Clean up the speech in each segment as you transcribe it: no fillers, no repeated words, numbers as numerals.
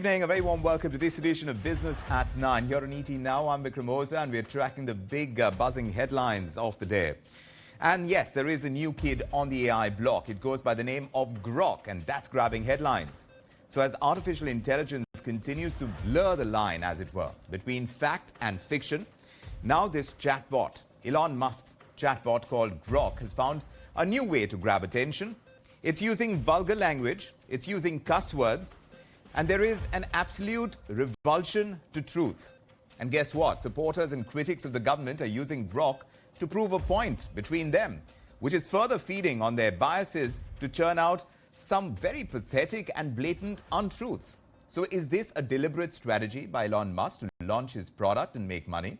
evening, a very warm welcome to this edition of Business at 9. Here on ET Now, I'm Vikram Oza and we're tracking the big buzzing headlines of the day. And yes, there is a new kid on the AI block. It goes by the name of Grok, and that's grabbing headlines. So as artificial intelligence continues to blur the line, as it were, between fact and fiction, now this chatbot, Elon Musk's chatbot called Grok, has found a new way to grab attention. It's using vulgar language, it's using cuss words, and there is an absolute revulsion to truth. And guess what? Supporters and critics of the government are using Grok to prove a point between them, which is further feeding on their biases to churn out some very pathetic and blatant untruths. So is this a deliberate strategy by Elon Musk to launch his product and make money?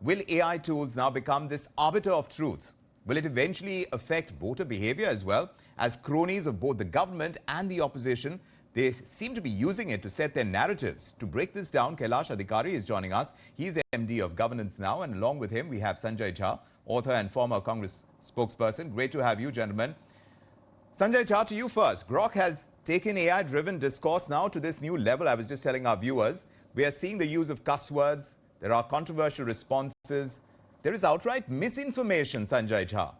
Will AI tools now become this arbiter of truth? Will it eventually affect voter behavior as well, as cronies of both the government and the opposition? They seem to be using it to set their narratives. To break this down, Kailash Adhikari is joining us. He's MD of Governance Now, and along with him, we have Sanjay Jha, author and former Congress spokesperson. Great to have you, gentlemen. Sanjay Jha, to you first. Grok has taken AI-driven discourse now to this new level. I was just telling our viewers, we are seeing the use of cuss words. There are controversial responses. There is outright misinformation, Sanjay Jha.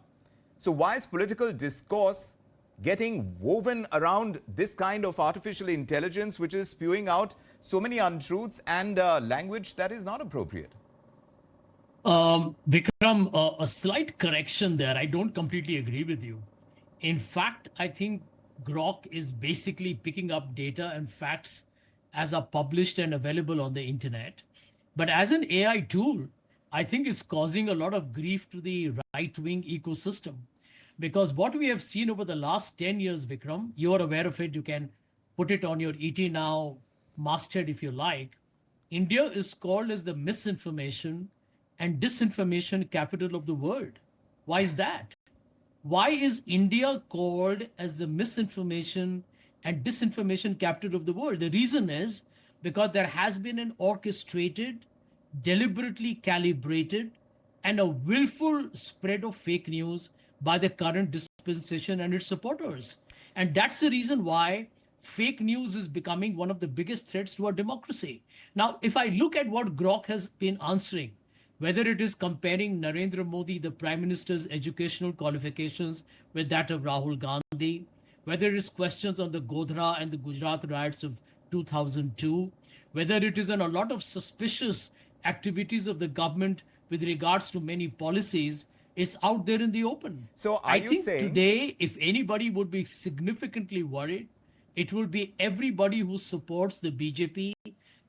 So why is political discourse getting woven around this kind of artificial intelligence, which is spewing out so many untruths and language that is not appropriate? Vikram, a slight correction there. I don't completely agree with you. In fact, I think Grok is basically picking up data and facts as are published and available on the internet. But as an AI tool, I think it's causing a lot of grief to the right-wing ecosystem. Because what we have seen over the last 10 years, Vikram, you are aware of it, you can put it on your ET Now masthead if you like. India is called as the misinformation and disinformation capital of the world. Why is that? Why is India called as the misinformation and disinformation capital of the world? The reason is because there has been an orchestrated, deliberately calibrated, and a willful spread of fake news by the current dispensation and its supporters. And that's the reason why fake news is becoming one of the biggest threats to our democracy. Now, if I look at what Grok has been answering, whether it is comparing Narendra Modi, the Prime Minister's educational qualifications, with that of Rahul Gandhi, whether it is questions on the Godhra and the Gujarat riots of 2002, whether it is on a lot of suspicious activities of the government with regards to many policies, it's out there in the open. So I think today, if anybody would be significantly worried, it will be everybody who supports the BJP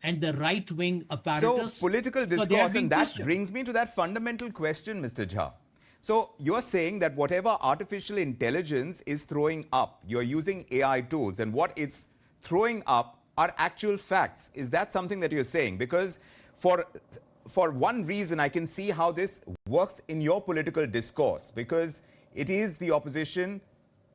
and the right-wing apparatus. So political discourse, and that brings me to that fundamental question, Mr. Jha. So you're saying that whatever artificial intelligence is throwing up, you're using AI tools, and what it's throwing up are actual facts. Is that something that you're saying? Because for one reason, I can see how this works in your political discourse, because it is the opposition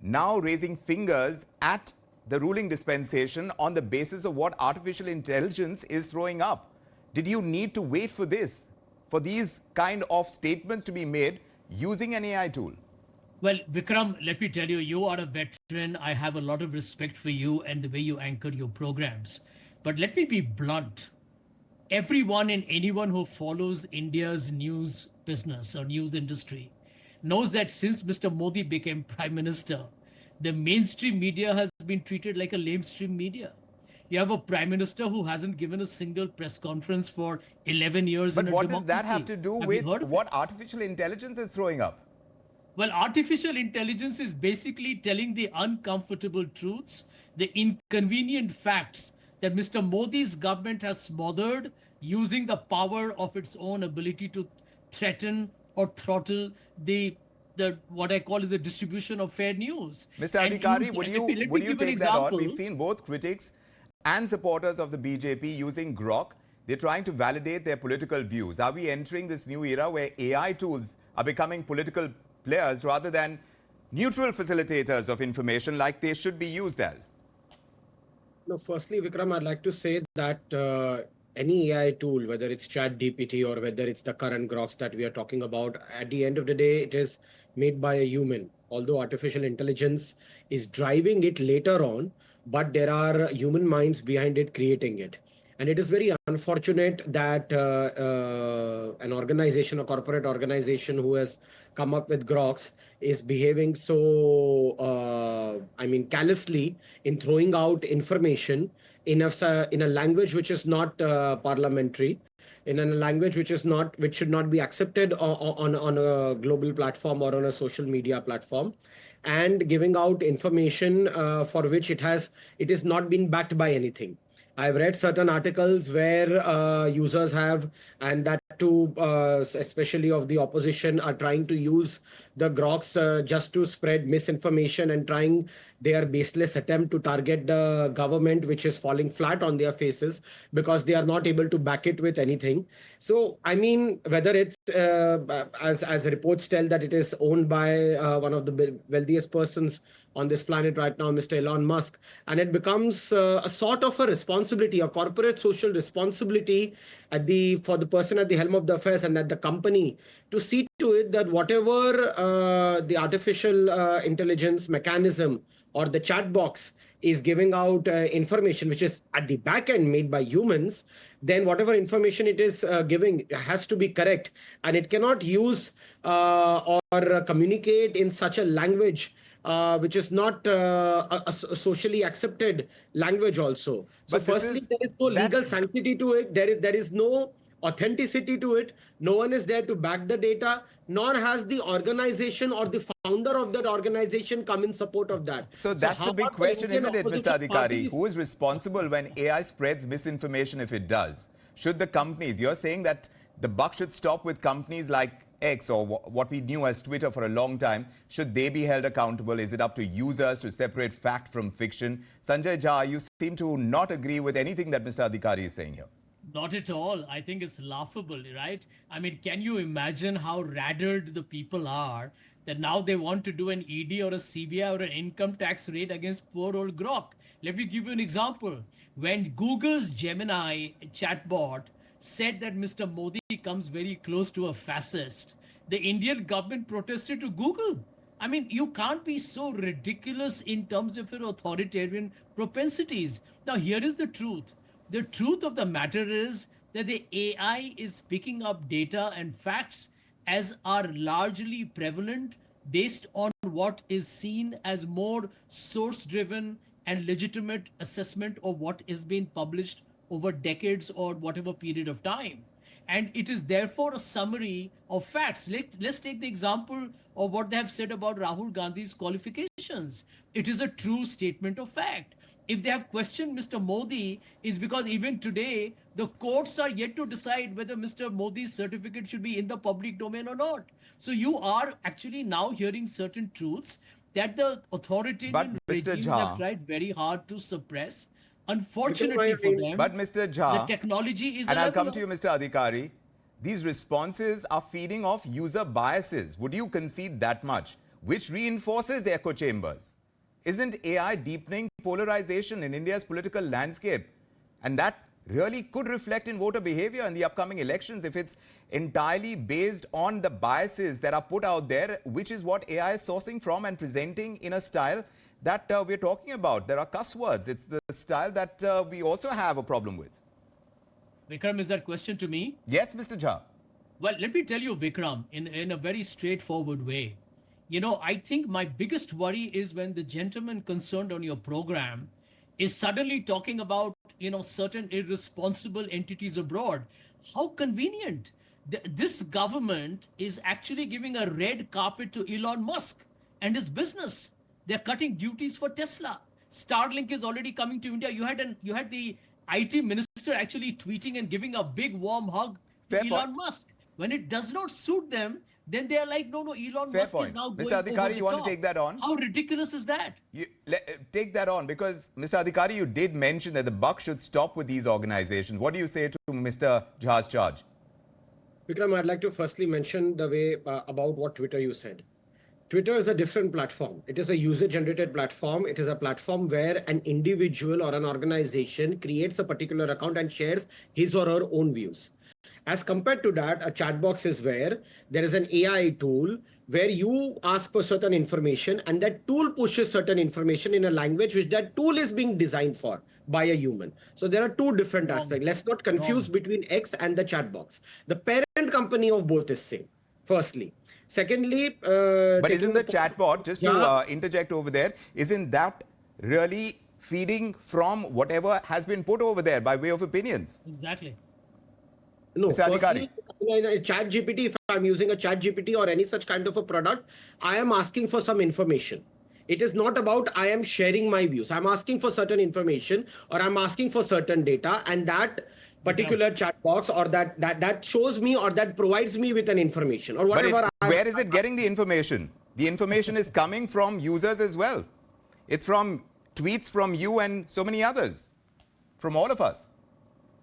now raising fingers at the ruling dispensation on the basis of what artificial intelligence is throwing up. Did you need to wait for this, for these kind of statements to be made using an AI tool? Well, Vikram, let me tell you, you are a veteran. I have a lot of respect for you and the way you anchor your programs. But let me be blunt. Everyone and anyone who follows India's news business or news industry knows that since Mr. Modi became Prime Minister, the mainstream media has been treated like a lamestream media. You have a Prime Minister who hasn't given a single press conference for 11 years in a democracy. But what does that have to do with what artificial intelligence is throwing up? Well, artificial intelligence is basically telling the uncomfortable truths, the inconvenient facts that Mr. Modi's government has smothered using the power of its own ability to threaten or throttle the what I call is the distribution of fair news. Mr. Adhikari, would you take that on? We've seen both critics and supporters of the BJP using Grok. They're trying to validate their political views. Are we entering this new era where AI tools are becoming political players rather than neutral facilitators of information like they should be used as? No, firstly, Vikram, I'd like to say that any AI tool, whether it's ChatGPT or whether it's the current Groks that we are talking about, at the end of the day, it is made by a human. Although artificial intelligence is driving it later on, but there are human minds behind it creating it. And it is very unfortunate that an organization, a corporate organization who has come up with Groks is behaving so, callously in throwing out information in a language which is not parliamentary, in a language which should not be accepted on a global platform or on a social media platform, and giving out information for which it is not been backed by anything. I've read certain articles where users have, and that too, especially of the opposition, are trying to use the Groks just to spread misinformation and trying their baseless attempt to target the government, which is falling flat on their faces because they are not able to back it with anything. So, I mean, whether it's as reports tell that it is owned by one of the wealthiest persons on this planet right now, Mr. Elon Musk, and it becomes a sort of a responsibility, a corporate social responsibility for the person at the helm of the affairs and at the company to see to it that whatever the artificial intelligence mechanism or the chat box is giving out information which is at the back end made by humans, then whatever information it is giving has to be correct, and it cannot use or communicate in such a language which is not a socially accepted language also. So But this firstly, is there is no legal that's sanctity to it. There is no authenticity to it. No one is there to back the data, nor has the organization or the founder of that organization come in support of that. So So that's how the big are the question, Indian isn't it, Mr. opposition Adhikari? parties? Who is responsible when AI spreads misinformation if it does? Should the companies, you're saying that the buck should stop with companies like X or what we knew as Twitter for a long time. Should they be held accountable? Is it up to users to separate fact from fiction? Sanjay Jha, you seem to not agree with anything that Mr. Adhikari is saying here. Not at all. I think it's laughable, right? I mean, can you imagine how rattled the people are that now they want to do an ED or a CBI or an income tax raid against poor old Grok? Let me give you an example. When Google's Gemini chatbot said that Mr. Modi comes very close to a fascist, the Indian government protested to Google. I mean, you can't be so ridiculous in terms of your authoritarian propensities. Now, here is the truth. The truth of the matter is that the AI is picking up data and facts as are largely prevalent based on what is seen as more source driven and legitimate assessment of what is being published over decades or whatever period of time. And it is therefore a summary of facts. Let's take the example of what they have said about Rahul Gandhi's qualifications. It is a true statement of fact. If they have questioned Mr. Modi, is because even today the courts are yet to decide whether Mr. Modi's certificate should be in the public domain or not. So you are actually now hearing certain truths that the But authoritarian Mr. regimes have Jha, tried very hard to suppress. Because Unfortunately for them, but Mr. the Jha, technology is a and I'll come to leveler. you, Mr. Adhikari, these responses are feeding off user biases. Would you concede that much? Which reinforces the echo chambers. Isn't AI deepening polarization in India's political landscape? And that really could reflect in voter behavior in the upcoming elections if it's entirely based on the biases that are put out there, which is what AI is sourcing from and presenting in a style that we're talking about. There are cuss words. It's the style that we also have a problem with. Vikram, is that question to me? Yes, Mr. Jha. Well, let me tell you, Vikram, in a very straightforward way. You know, I think my biggest worry is when the gentleman concerned on your program is suddenly talking about, certain irresponsible entities abroad. How convenient. This government is actually giving a red carpet to Elon Musk and his business. They're cutting duties for Tesla. Starlink is already coming to India. You had the IT minister actually tweeting and giving a big warm hug to Fair point. Elon Musk. When it does not suit them, then they are like, no, Elon Fair Musk is point. now Mr. going over Adhikari, the you want to top. take that on? How ridiculous is that? Take that on because, Mr. Adhikari, you did mention that the buck should stop with these organizations. What do you say to Mr. Jha's charge? Vikram, I'd like to firstly mention the way about what Twitter you said. Twitter is a different platform. It is a user-generated platform. It is a platform where an individual or an organization creates a particular account and shares his or her own views. As compared to that, a chat box is where there is an AI tool where you ask for certain information and that tool pushes certain information in a language which that tool is being designed for by a human. So there are two different Wrong. aspects. Let's not confuse Wrong. between X and the chat box. The parent company of both is same, firstly. Secondly, But taking isn't the point- chatbot, just to interject over there, isn't that really feeding from whatever has been put over there by way of opinions? Exactly. No, Mr. firstly, in a chat GPT, if I'm using a chat GPT or any such kind of a product, I am asking for some information. It is not about I am sharing my views. I'm asking for certain information or I'm asking for certain data, and that particular chat box or that shows me or that provides me with an information or But whatever. where is it getting the information? The information is coming from users as well. It's from tweets from you and so many others, from all of us.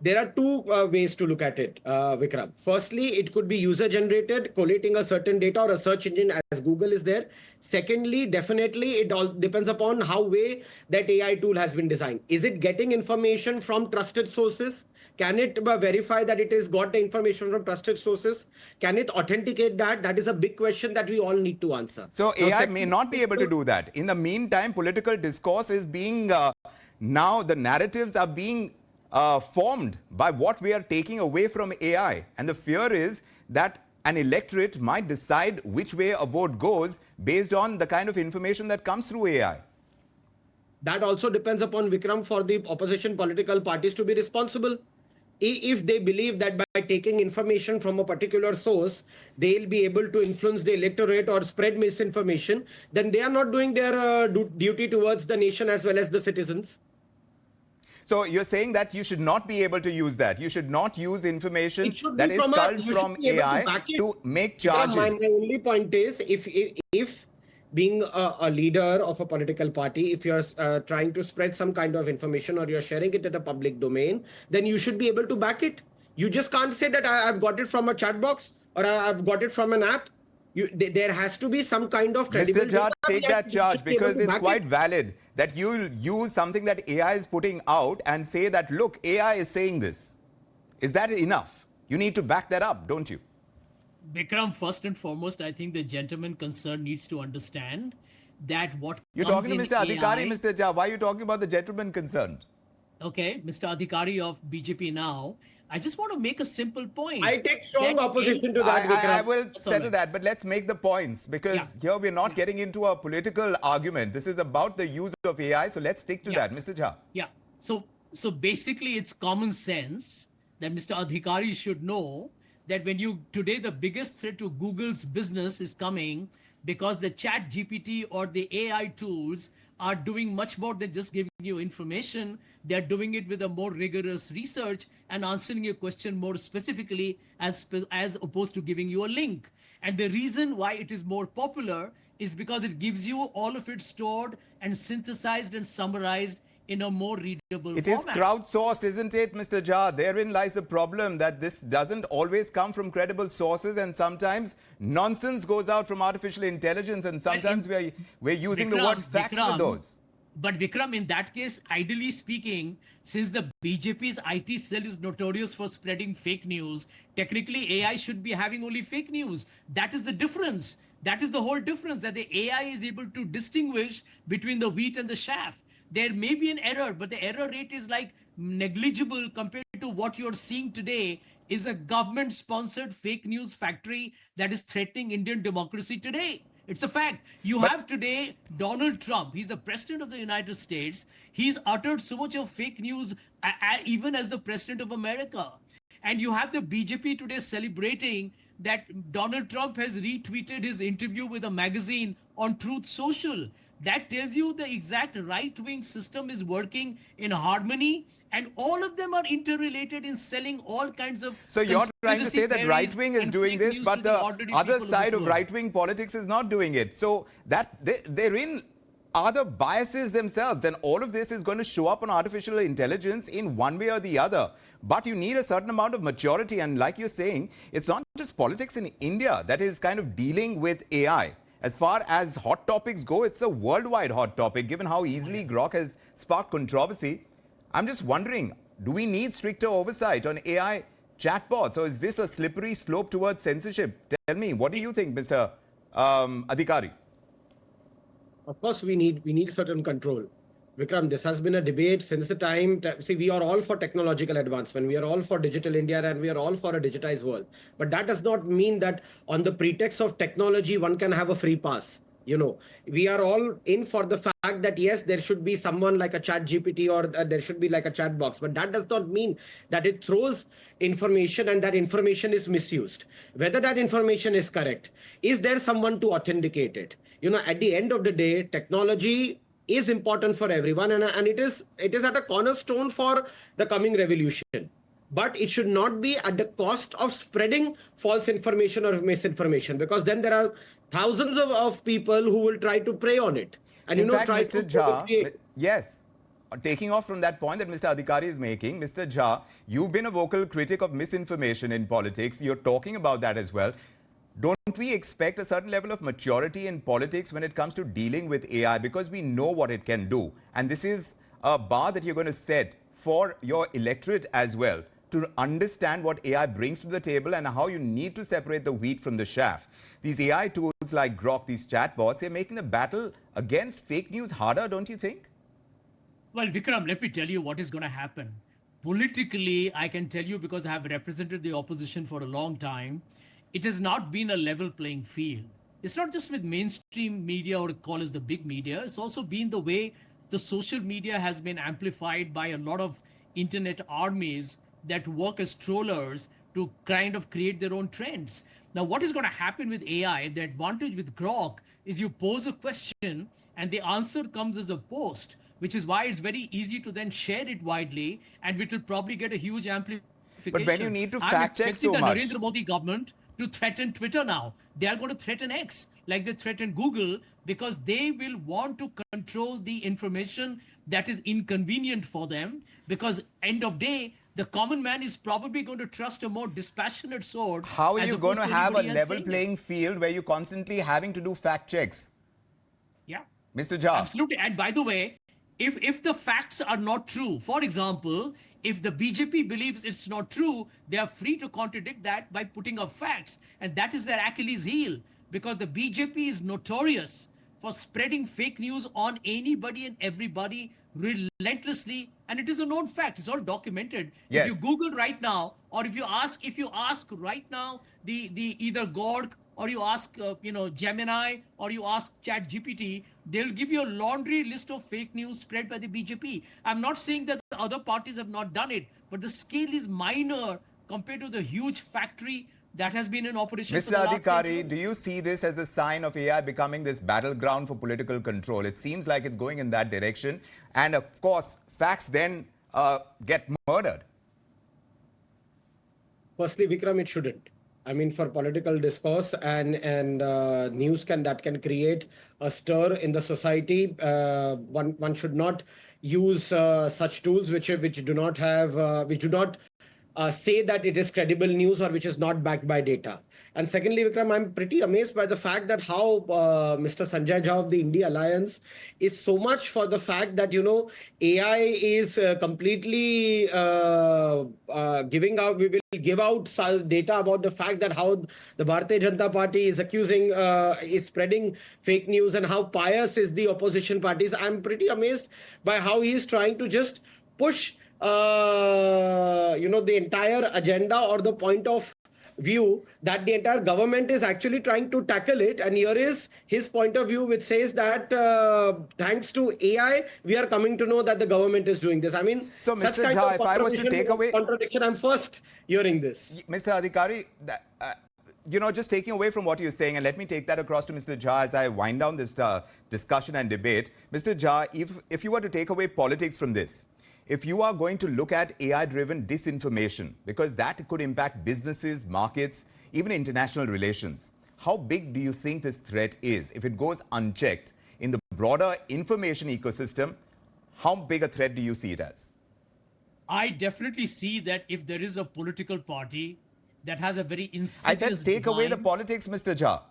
There are two ways to look at it, Vikram. Firstly, it could be user generated, collating a certain data or a search engine as Google is there. Secondly, definitely it all depends upon how way that AI tool has been designed. Is it getting information from trusted sources? Can it verify that it has got the information from trusted sources? Can it authenticate that? That is a big question that we all need to answer. So Now, AI may not be able to do that. In the meantime, political discourse is being, now the narratives are being formed by what we are taking away from AI. And the fear is that an electorate might decide which way a vote goes based on the kind of information that comes through AI. That also depends upon Vikram for the opposition political parties to be responsible. If they believe that by taking information from a particular source, they'll be able to influence the electorate or spread misinformation, then they are not doing their duty towards the nation as well as the citizens. So you're saying that you should not be able to use that. You should not use information that is culled from AI to make charges. My only point is, if being a leader of a political party, if you're trying to spread some kind of information or you're sharing it in a public domain, then you should be able to back it. You just can't say that I've got it from a chat box or I've got it from an app. There has to be some kind of credible Mr. Jha, data take that charge because it's quite it. valid that you'll use something that AI is putting out and say that, look, AI is saying this. Is that enough? You need to back that up, don't you? Vikram, first and foremost, I think the gentleman concerned needs to understand that what You're comes talking to in Mr. Adhikari, AI, Mr. Jha. Why are you talking about the gentleman concerned? Okay, Mr. Adhikari of BJP now, I just want to make a simple point. I take strong that opposition to that, Vikram. I will That's all settle right. that, but let's make the points because here we're not getting into a political argument. This is about the use of AI, so let's stick to that. Mr. Jha. Yeah. So basically, it's common sense that Mr. Adhikari should know that today the biggest threat to Google's business is coming because the chat GPT or the AI tools are doing much more than just giving you information. They're doing it with a more rigorous research and answering your question more specifically as opposed to giving you a link. And the reason why it is more popular is because it gives you all of it stored and synthesized and summarized in a more readable It is format. crowdsourced, isn't it, Mr. Jha? Therein lies the problem that this doesn't always come from credible sources and sometimes nonsense goes out from artificial intelligence and sometimes we're using the word facts for those. But Vikram, in that case, ideally speaking, since the BJP's IT cell is notorious for spreading fake news, technically AI should be having only fake news. That is the difference. That is the whole difference, that the AI is able to distinguish between the wheat and the chaff. There may be an error, but the error rate is like negligible compared to what you're seeing today is a government-sponsored fake news factory that is threatening Indian democracy today. It's a fact. You have today Donald Trump. He's the president of the United States. He's uttered so much of fake news, even as the president of America. And you have the BJP today celebrating that Donald Trump has retweeted his interview with a magazine on Truth Social. That tells you the exact right-wing system is working in harmony, and all of them are interrelated in selling all kinds of. So you're trying to say that right-wing is doing this, but the other side of right-wing politics is not doing it. So that therein are the biases themselves, and all of this is going to show up on artificial intelligence in one way or the other. But you need a certain amount of maturity, and like you're saying, it's not just politics in India that is kind of dealing with AI. As far as hot topics go, it's a worldwide hot topic, given how easily Grok has sparked controversy. I'm just wondering, do we need stricter oversight on AI chatbots, or is this a slippery slope towards censorship? Tell me, what do you think, Mr. Adhikari? Of course, we need certain control. Vikram, this has been a debate since the time. See, we are all for technological advancement. We are all for digital India, and we are all for a digitized world. But that does not mean that on the pretext of technology, one can have a free pass. We are all in for the fact that yes, there should be someone like a chat GPT, or there should be like a chat box, but that does not mean that it throws information and that information is misused. Whether that information is correct, is there someone to authenticate it? At the end of the day, technology is important for everyone, and it is at a cornerstone for the coming revolution. But it should not be at the cost of spreading false information or misinformation, because then there are thousands of people who will try to prey on it. And in fact, try Mr. to Jha, yes, taking off from that point that Mr. Adhikari is making, Mr. Jha, you've been a vocal critic of misinformation in politics. You're talking about that as well. Don't we expect a certain level of maturity in politics when it comes to dealing with AI, because we know what it can do? And this is a bar that you're going to set for your electorate as well, to understand what AI brings to the table and how you need to separate the wheat from the chaff. These AI tools like Grok, these chatbots, they're making the battle against fake news harder, don't you think? Well, Vikram, let me tell you what is going to happen. Politically, I can tell you, because I have represented the opposition for a long time, it has not been a level playing field. It's not just with mainstream media, or call us the big media. It's also been the way the social media has been amplified by a lot of internet armies that work as trollers to kind of create their own trends. Now, what is going to happen with AI, the advantage with Grok, is you pose a question and the answer comes as a post, which is why it's very easy to then share it widely, and it will probably get a huge amplification. But when you need to I'm fact check expecting so the much. Narendra Modi government to threaten Twitter now. They are going to threaten X like they threatened Google, because they will want to control the information that is inconvenient for them, because end of day, the common man is probably going to trust a more dispassionate source. How are as you going opposed to to have a anybody else level saying it. playing field where you're constantly having to do fact checks? Yeah. Mr. Jha. Absolutely. And by the way, if the facts are not true, for example, if the BJP believes it's not true, they are free to contradict that by putting up facts. And that is their Achilles heel, because the BJP is notorious for spreading fake news on anybody and everybody relentlessly. And it is a known fact. It's all documented. Yes. If you Google right now, or if you ask right now, the either Gork, or you ask Gemini, or you ask Chat GPT, they'll give you a laundry list of fake news spread by the BJP. I'm not saying that the other parties have not done it, but the scale is minor compared to the huge factory that has been in operation for Mr. the last 10 Adhikari, years. do you see this as a sign of AI becoming this battleground for political control? It seems like it's going in that direction. And of course, facts then get murdered. Firstly, Vikram, it shouldn't. I mean, for political discourse and news can create a stir in the society. One should not use such tools which do not have which do not say that it is credible news, or which is not backed by data. And secondly, Vikram, I'm pretty amazed by the fact that how Mr. Sanjay Jha of the India Alliance is so much for the fact that, AI is completely giving out, we will give out data about the fact that how the Bharatiya Janata Party is accusing, is spreading fake news, and how pious is the opposition parties. I'm pretty amazed by how he is trying to just push the entire agenda, or the point of view that the entire government is actually trying to tackle it. And here is his point of view, which says that thanks to AI, we are coming to know that the government is doing this. I mean, So, such Mr. kind Jha, of if I was to take away contradiction, I'm first hearing this. Mr. Adhikari, just taking away from what you're saying, and let me take that across to Mr. Jha as I wind down this discussion and debate. Mr. Jha, if you were to take away politics from this, if you are going to look at AI-driven disinformation, because that could impact businesses, markets, even international relations, how big do you think this threat is? If it goes unchecked in the broader information ecosystem, how big a threat do you see it as? I definitely see that if there is a political party that has a very I insidious said take away the design- politics, Mr. Jha.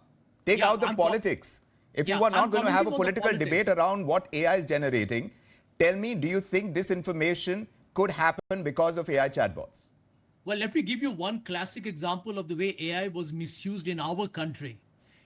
Take Yeah, out the I'm politics. If you are not I'm going to have a commenting on the political debate politics. around what AI is generating, tell me, do you think disinformation could happen because of AI chatbots? Well, let me give you one classic example of the way AI was misused in our country.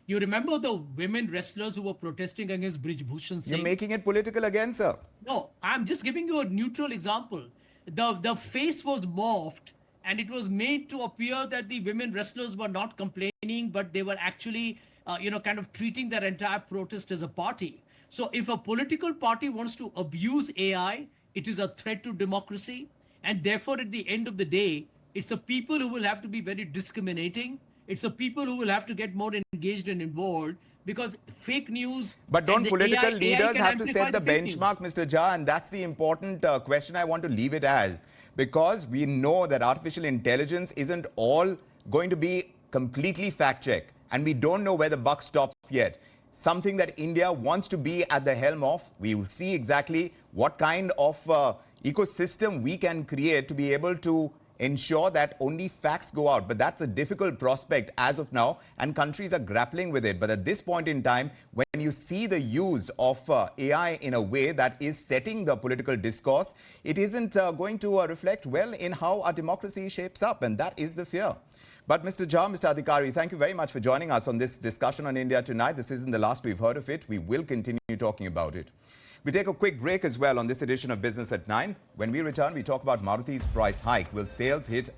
You remember the women wrestlers who were protesting against Brij Bhushan You're Singh? making it political again, sir. No, I'm just giving you a neutral example. The face was morphed, and it was made to appear that the women wrestlers were not complaining, but they were actually, kind of treating their entire protest as a party. So if a political party wants to abuse AI, it is a threat to democracy, and therefore, at the end of the day, it's the people who will have to be very discriminating. It's the people who will have to get more engaged and involved, because fake news But and don't the political AI leaders can have to amplify set the fake news. benchmark, Mr. Jha? And that's the important question I want to leave it as. Because we know that artificial intelligence isn't all going to be completely fact-checked. And we don't know where the buck stops yet. Something that India wants to be at the helm of. We will see exactly what kind of ecosystem we can create to be able to ensure that only facts go out. But that's a difficult prospect as of now, and countries are grappling with it. But at this point in time, when you see the use of AI in a way that is setting the political discourse, it isn't going to reflect well in how our democracy shapes up, and that is the fear. But Mr. Jha, Mr. Adhikari, thank you very much for joining us on this discussion on India tonight. This isn't the last we've heard of it. We will continue talking about it. We take a quick break as well on this edition of Business at 9. When we return, we talk about Maruti's price hike. Will sales hit